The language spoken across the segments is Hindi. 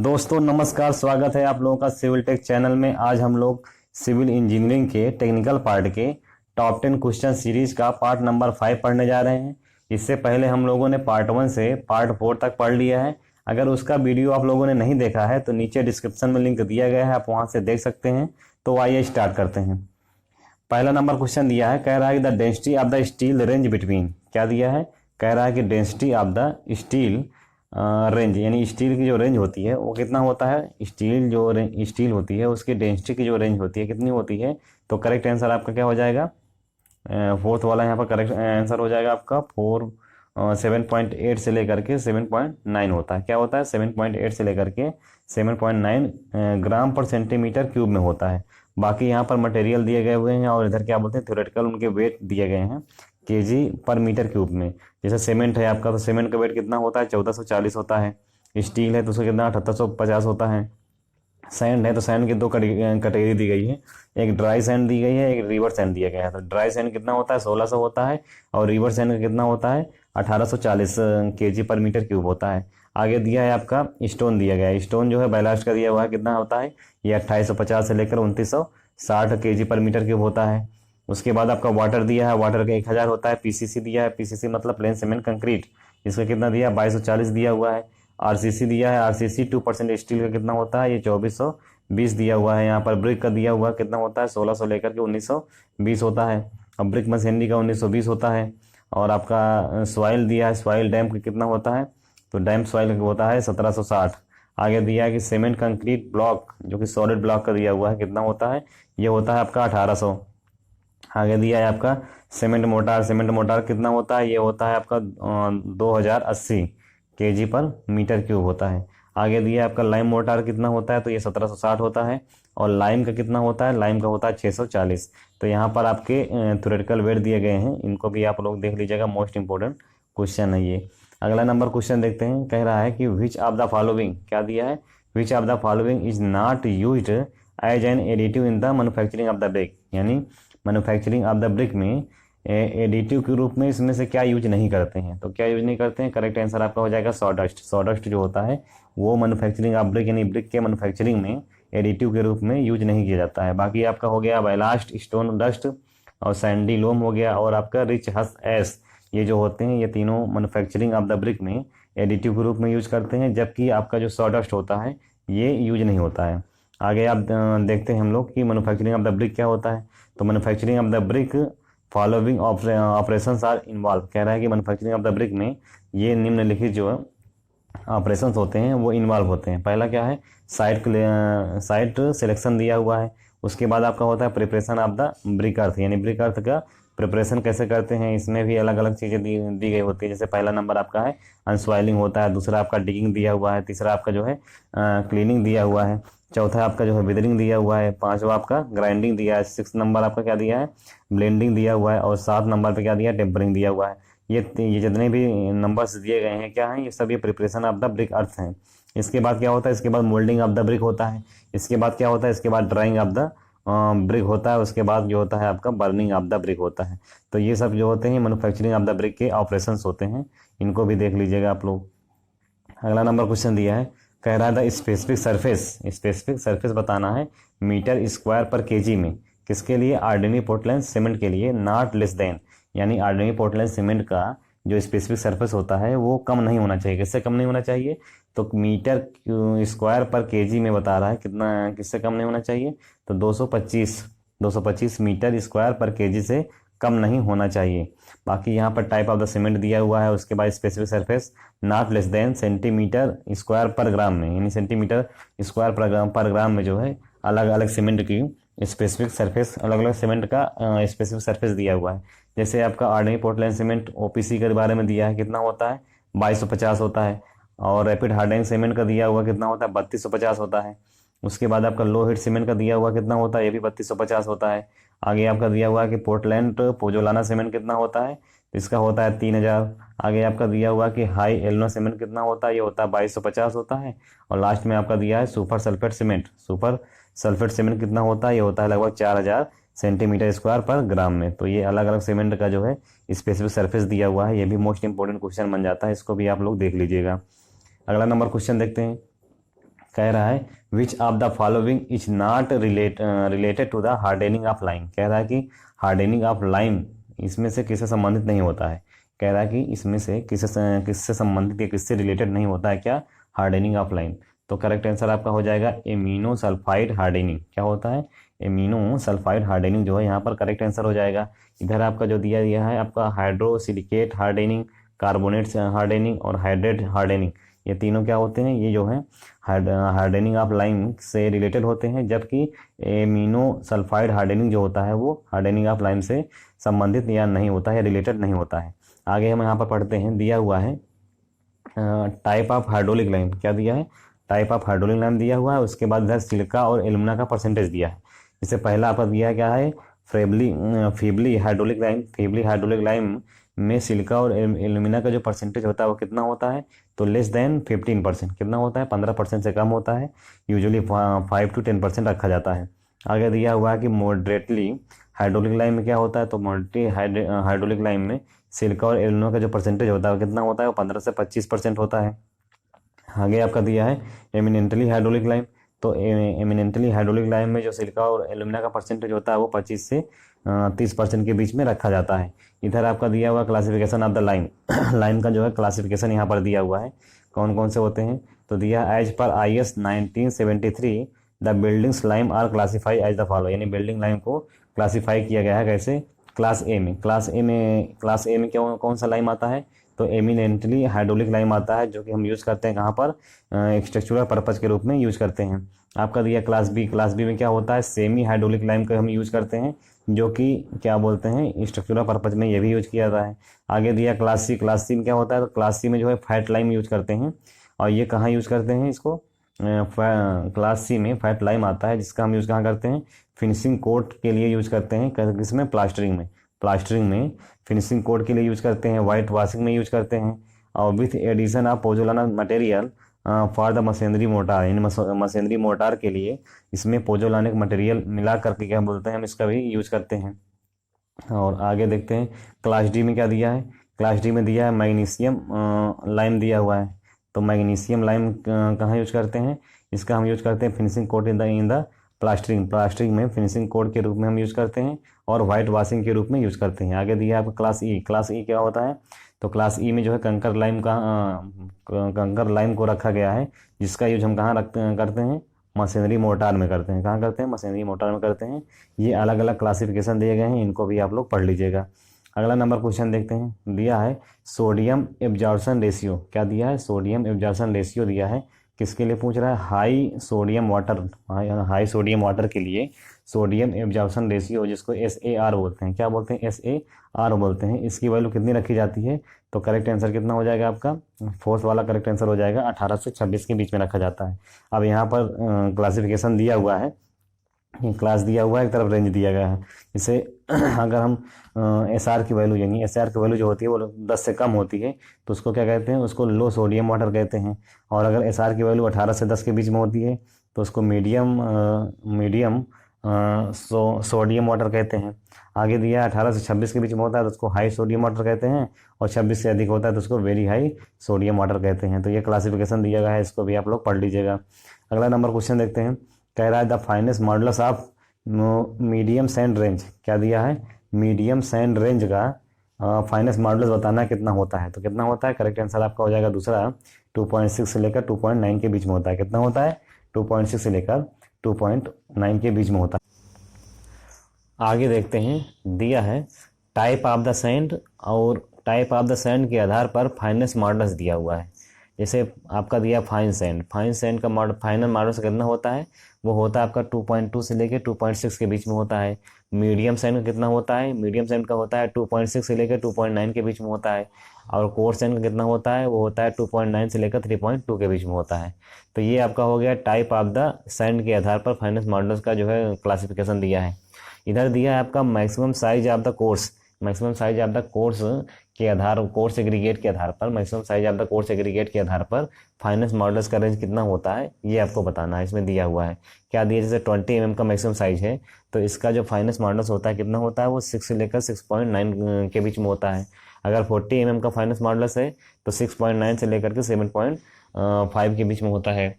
दोस्तों नमस्कार, स्वागत है आप लोगों का सिविल टेक चैनल में। आज हम लोग सिविल इंजीनियरिंग के टेक्निकल पार्ट के टॉप 10 क्वेश्चन सीरीज का पार्ट नंबर 5 पढ़ने जा रहे हैं। इससे पहले हम लोगों ने पार्ट 1 से पार्ट 4 तक पढ़ लिया है। अगर उसका वीडियो आप लोगों ने नहीं देखा है तो नीचे डिस्क्रिप्शन में लिंक दिया गया है, आप वहां से देख सकते हैं। तो आइए स्टार्ट करते हैं। पहला नंबर क्वेश्चन दिया है, कह रहा है कि the density of the steel range between, क्या दिया है, कह रहा है कि density of the steel range, यानी स्टील की जो रेंज होती है वो कितना होता है। स्टील होती है उसकी डेंसिटी की जो रेंज होती है कितनी होती है। तो करेक्ट आंसर आपका क्या हो जाएगा, फोर्थ वाला यहाँ पर करेक्ट आंसर हो जाएगा आपका 7.8 से लेकर के 7.9 होता है। क्या होता है, 7.8 से लेकर के 7.9 ग्राम पर सेंटीमीटर क्यूब में होता है। बाकी यहाँ पर मटेरियल दिए गए हुए हैं और इधर क्या बोलते हैं, थ्योरेटिकल उनके वेट दिए गए हैं केजी पर मीटर क्यूब में। जैसे सीमेंट है आपका, तो सीमेंट का वेट कितना होता है, 1440 होता है। स्टील है तो उसका कितना 7850 होता है। सैंड है तो सैंड की दो कैटेगरी दी गई है, एक ड्राई सैंड दी गई है, एक रिवर सैंड दिया गया है। तो ड्राई सैंड कितना होता है, 1600 होता है, और रिवर सैंड का कितना होता है, 1840 केजी पर मीटर क्यूब होता है। आगे दिया है आपका स्टोन दिया गया है। स्टोन जो है बैलास्ट का दिया हुआ है, कितना होता है, ये 2850 से लेकर 2960 केजी पर मीटर क्यूब होता है। उसके बाद आपका वाटर दिया है, वाटर का 1000 होता है। पीसीसी दिया है, पीसीसी मतलब प्लेन सीमेंट कंक्रीट, इसका कितना दिया है, 2240 दिया हुआ है। आरसीसी दिया है, आरसीसी 2% स्टील का कितना होता है, ये 2420 दिया हुआ है। यहाँ पर ब्रिक का दिया हुआ कितना होता है, 1600 लेकर के 1920 होता है। अब ब्रिक मशीनरी का 1920 होता है। और आपका सॉइल दिया है, सॉइल डैम का कितना होता है, तो डैम सॉइल का होता है 1760। आगे दिया है कि सीमेंट कंक्रीट ब्लॉक जो कि सॉलिड ब्लॉक का दिया हुआ है, कितना होता है, ये होता है आपका 1800। आगे दिया है आपका सीमेंट मोटार, सीमेंट मोटार कितना होता है, ये होता है आपका 2080 केजी पर मीटर क्यूब होता है। आगे दिया है आपका लाइम मोटार कितना होता है, तो ये 1760 होता है। और लाइम का कितना होता है, लाइम का होता है 640। तो यहाँ पर आपके थ्योरेटिकल वेट दिए गए हैं, इनको भी आप लोग देख लीजिएगा, मोस्ट इंपॉर्टेंट क्वेश्चन है ये। अगला नंबर क्वेश्चन देखते हैं, कह रहा है कि विच ऑफ द फॉलोइंग, क्या दिया है, which of the following is not used as an additive in the manufacturing of the brick, यानी मैन्युफैक्चरिंग ऑफ द ब्रिक में एडिटिव के रूप में इसमें से क्या यूज नहीं करते हैं। तो क्या यूज नहीं करते हैं, करेक्ट आंसर आपका हो जाएगा सॉडस्ट। सॉडस्ट जो होता है वो मैन्युफैक्चरिंग ऑफ ब्रिक यानी ब्रिक के मैन्युफैक्चरिंग में एडिटिव के रूप में यूज नहीं किया जाता है। बाकी आपका हो गया बैलास्ट, स्टोन डस्ट और सैंडी लोम हो गया, और आपका रिच हस एस, ये जो होते हैं ये तीनों मैन्युफैक्चरिंग ऑफ द ब्रिक में एडिटिव के रूप में यूज करते हैं, जबकि आपका जो सॉडस्ट होता है ये यूज नहीं होता है। आगे आप देखते हैं हम लोग कि मैन्युफैक्चरिंग ऑफ द ब्रिक क्या होता है। तो manufacturing of the brick following operations are involve, कह रहा है कि मैन्युफैक्चरिंग ऑफ द ब्रिक में ये निम्नलिखित जो ऑपरेशंस होते हैं वो इन्वॉल्व होते हैं। पहला क्या है, साइट सिलेक्शन दिया हुआ है। उसके बाद आपका होता है प्रिपरेशन ऑफ द ब्रिक अर्थ, यानी ब्रिक अर्थ का प्रिपरेशन कैसे करते हैं, इसमें भी अलग अलग चीज़ें दी गई होती है। जैसे पहला नंबर आपका है अनस्वाइलिंग होता है, दूसरा आपका डिगिंग दिया हुआ है, तीसरा आपका जो है क्लीनिंग दिया हुआ है, चौथा आपका जो है विदरिंग दिया हुआ है, पांचवा आपका ग्राइंडिंग दिया है, 6 नंबर आपका क्या दिया है, ब्लेंडिंग दिया हुआ है, और 7 नंबर पे क्या दिया है, टेम्परिंग दिया हुआ है। ये जितने भी नंबर्स दिए गए हैं क्या हैं, ये सब ये प्रिपरेशन ऑफ द ब्रिक अर्थ हैं। इसके बाद क्या होता है, इसके बाद मोल्डिंग ऑफ द ब्रिक होता है। इसके बाद क्या होता है, इसके बाद ड्राइंग ऑफ द ब्रिक होता है। उसके बाद जो होता है आपका बर्निंग ऑफ द ब्रिक होता है। तो ये सब जो होते हैं मैन्युफैक्चरिंग ऑफ द ब्रिक के ऑपरेशंस होते हैं, इनको भी देख लीजिएगा आप लोग। अगला नंबर क्वेश्चन दिया है, कह रहा है द स्पेसिफिक सरफेस बताना है मीटर स्क्वायर पर केजी में, किसके लिए, ऑर्डिनरी पोर्टलैंड सीमेंट के लिए, नॉट लेस देन, यानी ऑर्डिनरी पोर्टलैंड सीमेंट का जो स्पेसिफिक सरफेस होता है वो कम नहीं होना चाहिए। किससे कम नहीं होना चाहिए, तो मीटर स्क्वायर पर केजी में बता रहा है कितना, किससे कम नहीं होना चाहिए, तो 225 मीटर स्क्वायर पर केजी से कम नहीं होना चाहिए। बाकी यहाँ पर टाइप ऑफ द सीमेंट दिया हुआ है। उसके बाद specific surface not less than centimetre square पर ग्राम में, यानी सेंटीमीटर स्क्वायर पर ग्राम में जो है अलग अलग सीमेंट की स्पेसिफिक सरफेस, अलग अलग सीमेंट का स्पेसिफिक सरफेस दिया हुआ है। जैसे आपका ऑर्डिनरी पोर्टलैंड सीमेंट ओपीसी के बारे में दिया है, कितना होता है, 2250 होता है। और रैपिड हार्डनिंग सीमेंट का दिया हुआ कितना होता है, 3250 होता है। उसके बाद आपका लो हीट सीमेंट का दिया हुआ कितना होता है, ये भी 3250 होता है। आगे आपका दिया हुआ है कि पोर्टलैंड पोजोलाना सीमेंट कितना होता है, तो इसका होता है 3000। आगे आपका दिया हुआ कि हाई एल्नो सीमेंट कितना होता है, ये होता है 2250 होता है। और लास्ट में आपका दिया है सुपर सल्फेट सीमेंट कितना होता है, ये होता है लगभग 4000 सेंटीमीटर स्क्वायर पर ग्राम में। तो ये अलग अलग सीमेंट का जो है स्पेसिफिक सरफेस दिया हुआ है, ये भी मोस्ट इंपॉर्टेंट क्वेश्चन बन जाता है, इसको भी आप लोग देख लीजिएगा। अगला नंबर क्वेश्चन देखते हैं, कह रहा है which of the following is not related to the hardening of lime. कह रहा है कि हार्डनिंग ऑफ लाइम इसमें से किससे संबंधित नहीं होता है। कह रहा है कि इसमें से किससे संबंधित या किससे रिलेटेड नहीं होता है क्या, हार्डनिंग ऑफ लाइम। तो करेक्ट आंसर आपका हो जाएगा एमिनो सल्फाइड हार्डनिंग। क्या होता है, एमिनो सल्फाइड हार्डनिंग जो है यहाँ पर करेक्ट आंसर हो जाएगा। इधर आपका जो दिया गया है आपका हाइड्रोसिलिकेट हार्डनिंग, कार्बोनेट हार्डनिंग और हाइड्रेट हार्डनिंग, ये तीनों क्या होते हैं, ये जो है हार्डनिंग ऑफ लाइम से रिलेटेड होते हैं, जबकि एमिनो सल्फाइड हार्डनिंग जो होता है वो हार्डनिंग ऑफ लाइम से संबंधित या नहीं होता है, रिलेटेड नहीं होता है। आगे हम यहाँ पर पढ़ते हैं, दिया हुआ है टाइप ऑफ हाइड्रोलिक लाइम। क्या दिया है, टाइप ऑफ हाइड्रोलिक लाइम दिया हुआ है। उसके बाद इधर सिलिका और एल्यूमिना का परसेंटेज दिया है। इससे पहला आपका दिया क्या है, feebly hydraulic lime. Feebly hydraulic lime में सिलिका और एल्यूमिना का जो परसेंटेज होता है वो कितना होता है, तो लेस देन 15%। कितना होता है, 15% से कम होता है। यूजुअली 5 to 10% रखा जाता है। आगे दिया हुआ है कि मॉडरेटली हाइड्रोलिक लाइम में क्या होता है, तो मॉडरेटली हाइड्रोलिक लाइम में सिलिका और एल्यूमिना का जो परसेंटेज होता है वो कितना होता है, वो 15 से 25% होता है। आगे आपका दिया है एमिनेंटली हाइड्रोलिक लाइम। तो एमिनेंटली हाइड्रोलिक लाइम में जो सिलिका और एल्यूमिना का परसेंटेज होता है वो 25 से 30% के बीच में रखा जाता है। इधर आपका दिया हुआ classification of the lime. Lime का जो है क्लासिफिकेशन यहाँ पर दिया हुआ है, कौन कौन से होते हैं। तो दिया as per IS 1973 the buildings lime are classify as the follow. यानी बिल्डिंग लाइम को क्लासीफाई किया गया है कैसे, क्लास ए में। क्लास ए में कौन सा लाइम आता है, तो एमिनेंटली हाइड्रोलिक लाइम आता है, जो कि हम यूज़ करते हैं कहाँ पर, स्ट्रक्चरल पर्पज़ के रूप में यूज़ करते हैं। आपका दिया क्लास बी। क्लास बी में क्या होता है, सेमी हाइड्रोलिक लाइम को हम यूज़ करते हैं, जो कि क्या बोलते हैं, स्ट्रक्चरल पर्पज़ में ये भी यूज किया जाता है। आगे दिया क्लास सी। क्लास सी में क्या होता है, तो क्लास सी में जो है फैट लाइम यूज करते हैं। और ये कहाँ यूज़ करते हैं इसको, क्लास सी में फैट लाइम आता है, जिसका हम यूज़ कहाँ करते हैं, फिनिशिंग कोट के लिए यूज करते हैं। किसमें, प्लास्टरिंग में। प्लास्टरिंग में फिनिशिंग कोट के लिए यूज करते हैं, वाइट वॉशिंग में यूज करते हैं। और with addition of pozzolana material for the machinery mortar. यानी मशीनरी मोटार के लिए इसमें पोजोलानिक मटेरियल मिला करके क्या बोलते हैं, हम इसका भी यूज करते हैं। और आगे देखते हैं क्लास डी में क्या दिया है। क्लास डी में दिया है मैग्नीशियम लाइम दिया हुआ है। तो मैग्नीशियम लाइम कहाँ यूज करते हैं, इसका हम यूज करते हैं finishing coat in the plastering में फिनिशिंग कोड के रूप में हम यूज़ करते हैं, और वाइट वॉशिंग के रूप में यूज़ करते हैं। आगे दिया है आपको क्लास ई। क्लास ई क्या होता है, तो क्लास ई में जो है कंकर लाइम को रखा गया है, जिसका यूज हम कहाँ करते हैं, मशीनरी मोर्टार में करते हैं। कहाँ करते हैं, मशीनरी मोर्टार में करते हैं। ये अलग अलग क्लासिफिकेशन दिए गए हैं, इनको भी आप लोग पढ़ लीजिएगा। अगला नंबर क्वेश्चन देखते हैं, दिया है सोडियम एब्जॉर्प्शन रेशियो। क्या दिया है, सोडियम एब्जॉर्प्शन रेशियो दिया है। किसके लिए पूछ रहा है, हाई सोडियम वाटर के लिए सोडियम एब्जॉर्प्शन रेशियो, जिसको SAR बोलते हैं। क्या बोलते हैं, SAR बोलते हैं। इसकी वैल्यू कितनी रखी जाती है, तो करेक्ट आंसर कितना हो जाएगा आपका, फोर्थ वाला करेक्ट आंसर हो जाएगा 18 से 26 के बीच में रखा जाता है। अब यहाँ पर क्लासिफिकेशन दिया हुआ है, क्लास दिया हुआ है, एक तरफ रेंज दिया गया है। इसे अगर हम SR की वैल्यू, यानी SR की वैल्यू जो होती है वो 10 से कम होती है, तो उसको क्या कहते हैं, उसको लो सोडियम वाटर कहते हैं। और अगर SR की वैल्यू 18 से 10 के बीच में होती है, तो उसको मीडियम सोडियम वाटर कहते हैं। आगे दिया 18 से 26 के बीच में होता है तो उसको हाई सोडियम वाटर कहते हैं, और 26 से अधिक होता है तो उसको वेरी हाई सोडियम वाटर कहते हैं। तो ये क्लासिफिकेशन दिया गया है, इसको भी आप लोग पढ़ लीजिएगा। अगला नंबर क्वेश्चन देखते हैं, कह रहा है the finest modulus of medium sand range. क्या दिया है, मीडियम सैंड रेंज का फाइनेस्ट मॉडुलस बताना कितना होता है। तो कितना होता है, करेक्ट आंसर आपका हो जाएगा दूसरा 2.6 से लेकर 2.9 के बीच में होता है। कितना होता है, 2.6 से लेकर 2.9 के बीच में होता है। आगे देखते हैं, दिया है टाइप ऑफ द सैंड, और टाइप ऑफ द सैंड के आधार पर फाइनेस्ट मॉडुलस दिया हुआ है। जैसे आपका दिया फाइन सैंड का फाइनल मॉडुलस कितना होता है, वो होता है आपका 2.2 से लेकर 2.6 के बीच में होता है। मीडियम सैंड का कितना होता है, मीडियम सैंड का होता है 2.6 से लेकर 2.9 के बीच में होता है। और कोर्स सैंड का कितना होता है, वो होता है 2.9 से लेकर 3.2 के बीच में होता है। तो ये आपका हो गया टाइप ऑफ द सैंड के आधार पर फाइनेस्ट मॉडुलस का जो है क्लासिफिकेशन दिया है। इधर दिया है आपका maximum size of the course. Maximum size of the course के आधार, कोर्स एग्रीगेट के आधार पर, maximum size of the coarse aggregate के आधार पर फाइनेस्ट मॉडुलस का रेंज कितना होता है, ये आपको बताना है। इसमें दिया हुआ है, क्या दिया, जैसे 20 mm का मैक्सिमम साइज है, तो इसका जो फाइनेस्ट मॉडुलस होता है कितना होता है, वो 6 से लेकर 6.9 के बीच में होता है। अगर 40 mm का फाइनेस्ट मॉडुलस है तो 6.9 से लेकर के 7.5 के बीच में होता है।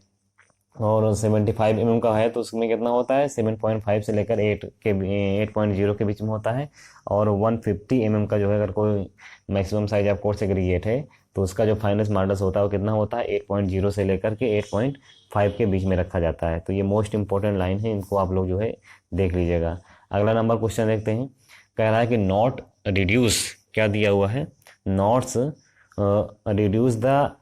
और 75 mm का है तो उसमें कितना होता है 7.5 से लेकर 8.0 के बीच में होता है। और 150 mm का जो है अगर कोई maximum size of coarse aggregate है तो उसका जो फाइनेस्ट मॉडल्स होता है वो कितना होता है 8.0 से लेकर के 8.5 के बीच में रखा जाता है। तो ये मोस्ट इंपॉर्टेंट लाइन है, इनको आप लोग जो है देख लीजिएगा। अगला नंबर क्वेश्चन देखते हैं। कह रहा है कि नॉट रिड्यूस, क्या दिया हुआ है, knots reduce the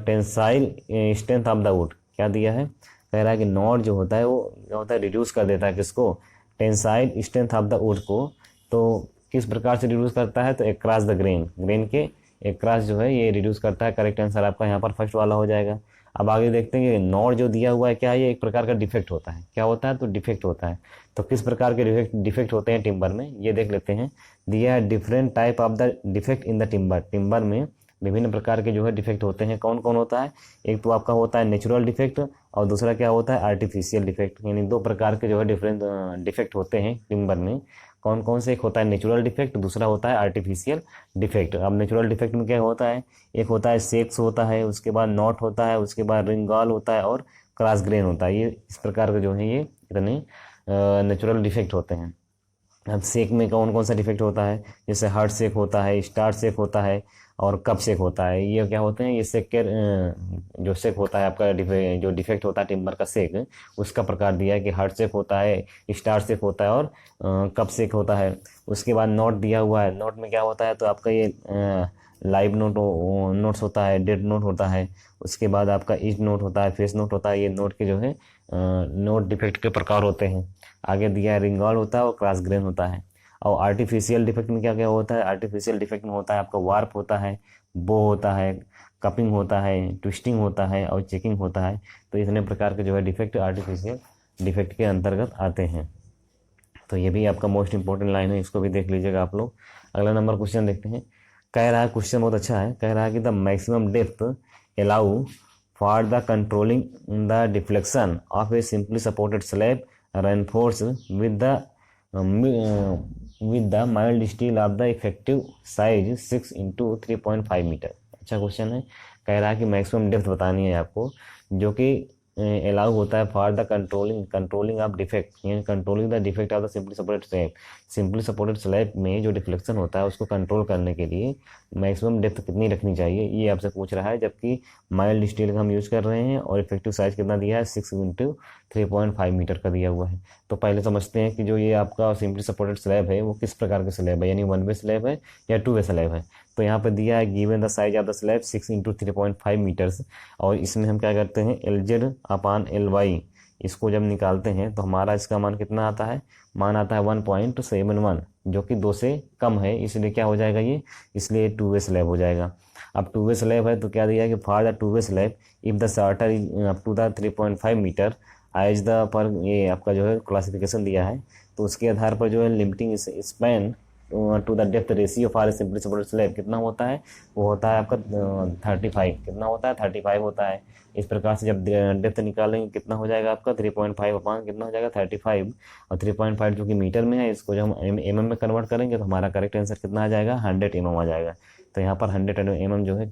tensile strength of the wood, क्या दिया है, कह रहा है कि नॉट जो होता है वो क्या होता है रिड्यूस कर देता है किसको, tensile strength of the would को। तो किस प्रकार से रिड्यूस करता है, तो अक्रॉस द ग्रेन, ग्रेन के अक्रॉस जो है ये रिड्यूस करता है। करेक्ट आंसर आपका यहाँ पर फर्स्ट वाला हो जाएगा। अब आगे देखते हैं कि नॉट जो दिया हुआ है क्या है, ये एक प्रकार का डिफेक्ट होता है, क्या होता है, तो डिफेक्ट होता है। तो किस प्रकार के डिफेक्ट होते हैं टिम्बर में, ये देख लेते हैं। दिया है different type of the defect in the timber, timber में विभिन्न प्रकार के जो है डिफेक्ट होते हैं। कौन कौन होता है, एक तो आपका होता है नेचुरल डिफेक्ट और दूसरा क्या होता है आर्टिफिशियल डिफेक्ट, यानी दो प्रकार के जो है डिफरेंट डिफेक्ट होते हैं टिम्बर में। कौन कौन से, एक होता है नेचुरल डिफेक्ट, दूसरा होता है आर्टिफिशियल डिफेक्ट। अब नेचुरल डिफेक्ट में क्या होता है, एक होता है सेक्स होता है, उसके बाद नॉट होता है, उसके बाद रिंगॉल होता है और क्रॉस ग्रेन होता है। ये इस प्रकार के जो है ये इतने नेचुरल डिफेक्ट होते हैं। अब सेक में कौन कौन सा डिफेक्ट होता है, जैसे हार्ट सेक होता है, स्टार सेक होता है और कप सेक होता है। ये क्या होते हैं, ये सेक के जो सेक होता है आपका जो डिफेक्ट होता है टिम्बर का सेक, उसका प्रकार दिया है कि हार्ट सेक होता है, स्टार सेक होता है और कप सेक होता है। उसके बाद नोट दिया हुआ है, नोट में क्या होता है, तो आपका ये लाइव नोट्स होता है, डेड नोट होता है। उसके बाद आपका इज नोट होता है, फेस नोट होता है। ये नोट के जो है नोट डिफेक्ट के प्रकार होते हैं। आगे दिया है रिंगॉल होता है और क्रॉस ग्रेन होता है। और आर्टिफिशियल डिफेक्ट में क्या क्या होता है, आर्टिफिशियल डिफेक्ट में होता है आपका वार्प होता है, बो होता है, कपिंग होता है, ट्विस्टिंग होता है और चेकिंग होता है। तो इतने प्रकार के जो है डिफेक्ट आर्टिफिशियल डिफेक्ट के अंतर्गत आते हैं। तो ये भी आपका मोस्ट इंपॉर्टेंट लाइन है, इसको भी देख लीजिएगा आप लोग। अगला नंबर क्वेश्चन देखते हैं। कह रहा है, क्वेश्चन बहुत अच्छा है, कह रहा है कि the maximum depth allow for the controlling the deflection of a simply supported slab reinforce with the mild steel of the effective size 6x3.5 metre. अच्छा क्वेश्चन है, कह रहा है कि मैक्सिमम डेप्थ बतानी है आपको जो कि अलाउ होता है for the controlling of defect, यानी controlling the defect of the simply supported slab. Simply supported slab में जो डिफ्लेक्शन होता है उसको कंट्रोल करने के लिए मैक्सिमम डेप्थ कितनी रखनी चाहिए, ये आपसे पूछ रहा है। जबकि माइल्ड स्टील का हम यूज़ कर रहे हैं और इफेक्टिव साइज कितना दिया है 6x3.5 मीटर का दिया हुआ है। तो पहले समझते हैं कि जो ये आपका सिंपली सपोर्टेड स्लैब है वो किस प्रकार का स्लैब है, यानी 1 वे स्लैब है या 2 वे स्लैब है। तो यहाँ पर दिया है given the size of the slab 6x3.5 metres. और इसमें हम क्या करते हैं LZ/LY, इसको जब निकालते हैं तो हमारा इसका मान कितना आता है, मान आता है 1.71, जो कि 2 से कम है, इसलिए क्या हो जाएगा ये, इसलिए 2 वे स्लैब हो जाएगा। अब 2 वे स्लैब है तो क्या दिया है कि for the 2 way slab if the shorter is up to the 3.5 metre as the per, ये आपका जो है क्लासिफिकेशन दिया है। तो उसके आधार पर जो है limiting span to the depth ratio for simply supported slab कितना होता है, वो होता है आपका 35। कितना होता है, 35 होता है। इस प्रकार से जब डेप्थ निकालेंगे कितना हो जाएगा आपका 3.5 अपान कितना हो जाएगा 35। और 3.5 जो कि मीटर में है, इसको जब हम mm में कन्वर्ट करेंगे तो हमारा करेक्ट आंसर कितना आ जाएगा 100 mm आ जाएगा। तो यहाँ पर 100 mm जो है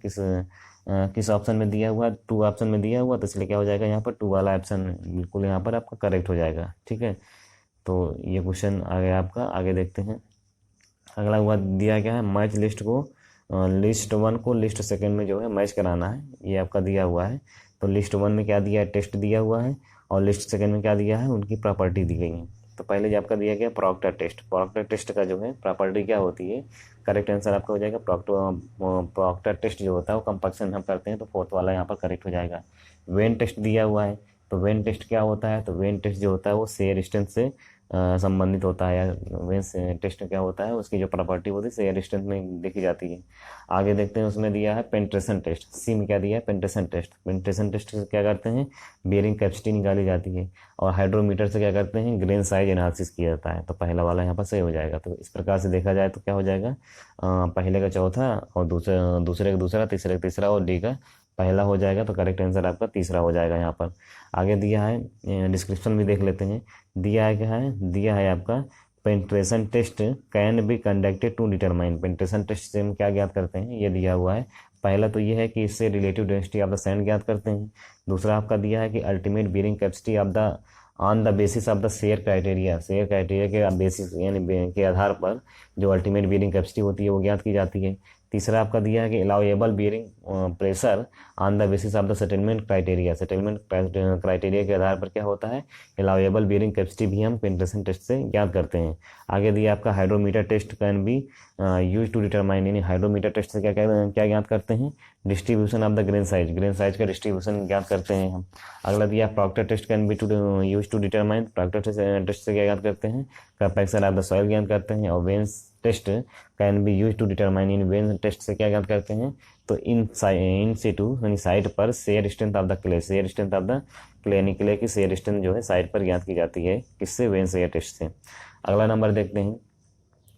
किस ऑप्शन में दिया हुआ है, 2 ऑप्शन में दिया हुआ, तो इसलिए क्या हो जाएगा यहाँ पर 2 वाला ऑप्शन बिल्कुल यहाँ पर आपका करेक्ट हो जाएगा। ठीक है, तो ये क्वेश्चन आ गया आपका। आगे देखते हैं। अगला हुआ दिया क्या है, मैच लिस्ट को लिस्ट 1 को लिस्ट 2 में जो है मैच कराना है, ये आपका दिया हुआ है। तो लिस्ट 1 में क्या दिया है, टेस्ट दिया हुआ है, और लिस्ट 2 में क्या दिया है, उनकी प्रॉपर्टी दी गई है। तो पहले जो आपका दिया गया प्रॉक्टर टेस्ट, प्रॉक्टर टेस्ट का जो है प्रॉपर्टी क्या होती है, करेक्ट आंसर आपका हो जाएगा प्रॉक्टर टेस्ट जो होता है वो कंपैक्शन हम करते हैं, तो 4th वाला यहाँ पर करेक्ट हो जाएगा। वेन टेस्ट दिया हुआ है, तो वेन टेस्ट क्या होता है, तो वेन टेस्ट जो होता है वो शेयर डिस्टेंस से संबंधित होता है। वेन टेस्ट क्या होता है, उसकी जो प्रॉपर्टी होती है शेयर डिस्टेंस में देखी जाती है। आगे देखते हैं, उसमें दिया है पेंट्रेशन टेस्ट, सी में क्या दिया है पेंट्रेशन टेस्ट। पेंट्रेशन टेस्ट से क्या करते हैं, बेयरिंग कैपेसिटी निकाली जाती है, और हाइड्रोमीटर से क्या करते हैं, ग्रेन साइज एनालिसिस किया जाता है। तो पहला वाला यहाँ पर सही हो जाएगा। तो इस प्रकार से देखा जाए तो क्या हो जाएगा, पहले का चौथा और दूसरे का दूसरा, तीसरे का तीसरा और डी का पहला हो जाएगा। तो करेक्ट आंसर आपका तीसरा हो जाएगा यहाँ पर। आगे दिया है, डिस्क्रिप्शन भी देख लेते हैं। दिया है क्या है, दिया है आपका penetration test can be conducted to determine. Penetration test से हम क्या ज्ञात करते हैं, ये दिया हुआ है पहला तो ये है कि इससे relative density of the sand ज्ञात करते हैं। दूसरा आपका दिया है कि ultimate bearing capacity of the on the basis of the share criteria के बेसिस यानी के आधार पर जो अल्टीमेट बेयरिंग कैपेसिटी होती है वो ज्ञात की जाती है। तीसरा आपका दिया है कि allowable bearing pressure on the basis of the settlement criteria के आधार पर क्या होता है, अलाउएबल बेयरिंग कैपेसिटी भी हम पेनिट्रेशन टेस्ट से ज्ञात करते हैं। आगे दिया आपका hydrometer test can be use to determine, यानी हाइड्रोमीटर टेस्ट से क्या ज्ञात करते हैं, distribution of the grain size का डिस्ट्रीब्यूशन ज्ञात करते हैं हम। अगला दिया proctor test can be use to determine, proctor test से क्या ज्ञात करते हैं, कंपैक्शन ऑफ द सॉइल ज्ञात करते हैं। और vanes test can be use to determine, इन वेन टेस्ट से क्या ज्ञात करते हैं, तो इन सिटू यानी साइट पर shear strength of the clay यानी क्ले की शेयर स्ट्रेंथ जो है साइट पर ज्ञात की जाती है, किससे, वेन शेयर टेस्ट से। अगला नंबर देखते हैं।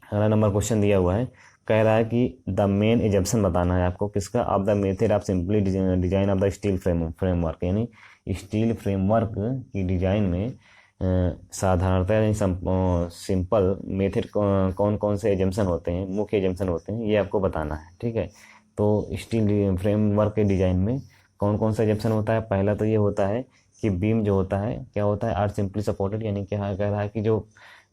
अगला नंबर क्वेश्चन दिया हुआ है, कह रहा है कि द मेन एजम्पशन बताना है आपको किसका, of the method of simply design of the steel framework, यानी स्टील फ्रेमवर्क की डिजाइन में साधारणतः सिंपल मेथड कौन कौन से एजम्पशन होते हैं, मुख्य एजम्पशन होते हैं, ये आपको बताना है। ठीक है, तो स्टील फ्रेमवर्क के डिजाइन में कौन कौन सा एजम्पशन होता है। पहला तो ये होता है कि बीम जो होता है क्या होता है, आर सिंपली सपोर्टेड, यानी क्या कह रहा है कि जो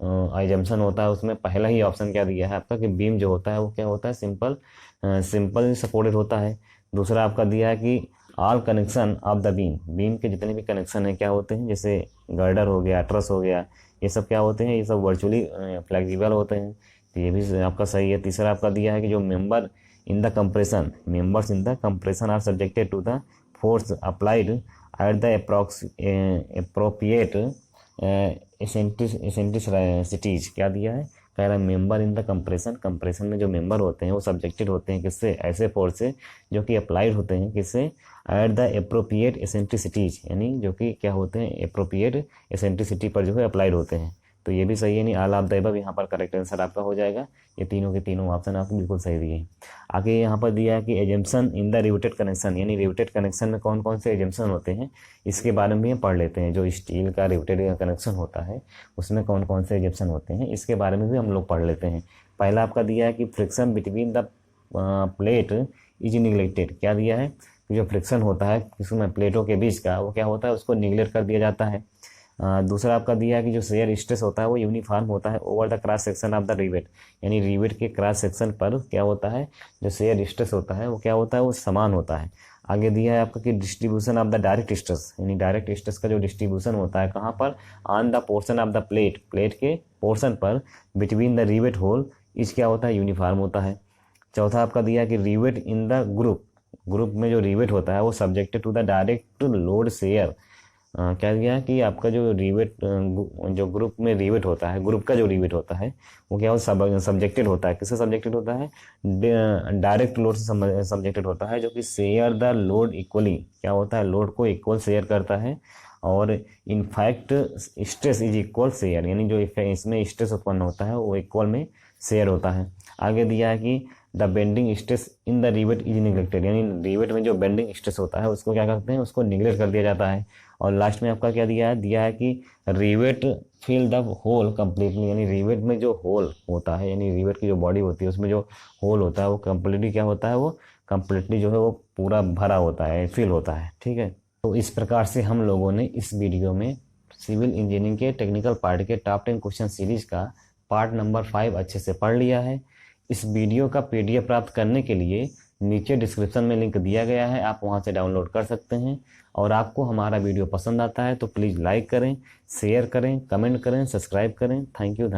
एजम्पशन होता है उसमें पहला ही ऑप्शन क्या दिया है आपका कि बीम जो होता है वो क्या होता है, सिंपल सपोर्टेड होता है। दूसरा आपका दिया है कि all connection of the beam के जितने भी कनेक्शन है क्या होते हैं, जैसे गर्डर हो गया, ट्रस हो गया, ये सब क्या होते हैं, ये सब वर्चुअली फ्लेक्सिबल होते हैं, तो ये भी आपका सही है। तीसरा आपका दिया है कि जो members in the compression are subjected to the force applied at the appropriate eccentricities, क्या दिया है, कह रहा है मेंबर इन द कंप्रेशन में जो मेंबर होते हैं वो सब्जेक्टेड होते हैं किससे, ऐसे फोर्स से जो कि अप्लाइड होते हैं किससे, एट द एप्रोप्रिएट एसेंट्रिसिटीज, यानी जो कि क्या होते हैं, एप्रोप्रिएट एसेंट्रिसिटी पर जो है अप्लाइड होते हैं। तो ये भी सही है, नहीं ऑल ऑफ द अबव यहाँ पर करेक्ट आंसर आपका हो जाएगा। ये तीनों के तीनों ऑप्शन आपको बिल्कुल सही दिए। आगे यहाँ पर दिया है कि assumption in the riveted connection, यानी रिवेटेड कनेक्शन में कौन कौन से एजम्पशन होते हैं, इसके बारे में भी हम पढ़ लेते हैं। जो स्टील का रिवेटेड कनेक्शन होता है उसमें कौन कौन से एजम्पशन होते हैं, इसके बारे में भी हम लोग पढ़ लेते हैं। पहला आपका दिया है कि friction between the plate is neglected, क्या दिया है, जो फ्रिक्शन होता है इसमें प्लेटों के बीच का वो क्या होता है, उसको निगलेक्ट कर दिया जाता है। दूसरा आपका दिया है कि जो शेयर स्ट्रेस होता है वो यूनिफॉर्म होता है over the cross section of the rivet, यानी रिवेट के क्रॉस सेक्शन पर क्या होता है, जो शेयर स्ट्रेस होता है वो क्या होता है, वो समान होता है। आगे दिया है आपका कि distribution of the direct stress, यानी डायरेक्ट स्ट्रेस का जो डिस्ट्रीब्यूशन होता है कहाँ पर, on the portion of the plate के पोर्शन पर बिटवीन द रिवेट होल, इस क्या होता है, यूनिफॉर्म होता है। चौथा आपका दिया है कि रिवेट इन द ग्रुप में जो रिवेट होता है वो subjected to the direct load shear, क्या दिया है कि आपका जो रिवेट जो ग्रुप में रिवेट होता है, ग्रुप का जो रिवेट होता है वो क्या सब्जेक्टेड होता है, किससे सब्जेक्टेड होता है, डायरेक्ट लोड से सब्जेक्टेड होता है, जो कि शेयर द लोड इक्वली, क्या होता है, लोड को इक्वल शेयर करता है। और in fact stress is equal share, यानी जो इसमें स्ट्रेस उत्पन्न होता है वो इक्वल में शेयर होता है। आगे दिया है कि the bending stress in the rivet is neglected, यानी रिवेट में जो बेंडिंग स्ट्रेस होता है उसको क्या करते हैं, उसको निगलेक्ट कर दिया जाता है। और लास्ट में आपका क्या दिया है कि rivet fill the hole completely, यानी रिवेट में जो होल होता है, यानी रिवेट की जो बॉडी होती है उसमें जो होल होता है वो कम्प्लीटली क्या होता है, वो कम्प्लीटली जो है वो पूरा भरा होता है, फिल होता है। ठीक है, तो इस प्रकार से हम लोगों ने इस वीडियो में सिविल इंजीनियरिंग के टेक्निकल पार्ट के टॉप 10 क्वेश्चन सीरीज का पार्ट नंबर 5 अच्छे से पढ़ लिया है। इस वीडियो का PDF प्राप्त करने के लिए नीचे डिस्क्रिप्शन में लिंक दिया गया है, आप वहां से डाउनलोड कर सकते हैं। और आपको हमारा वीडियो पसंद आता है तो प्लीज़ लाइक करें, शेयर करें, कमेंट करें, सब्सक्राइब करें। Thank you.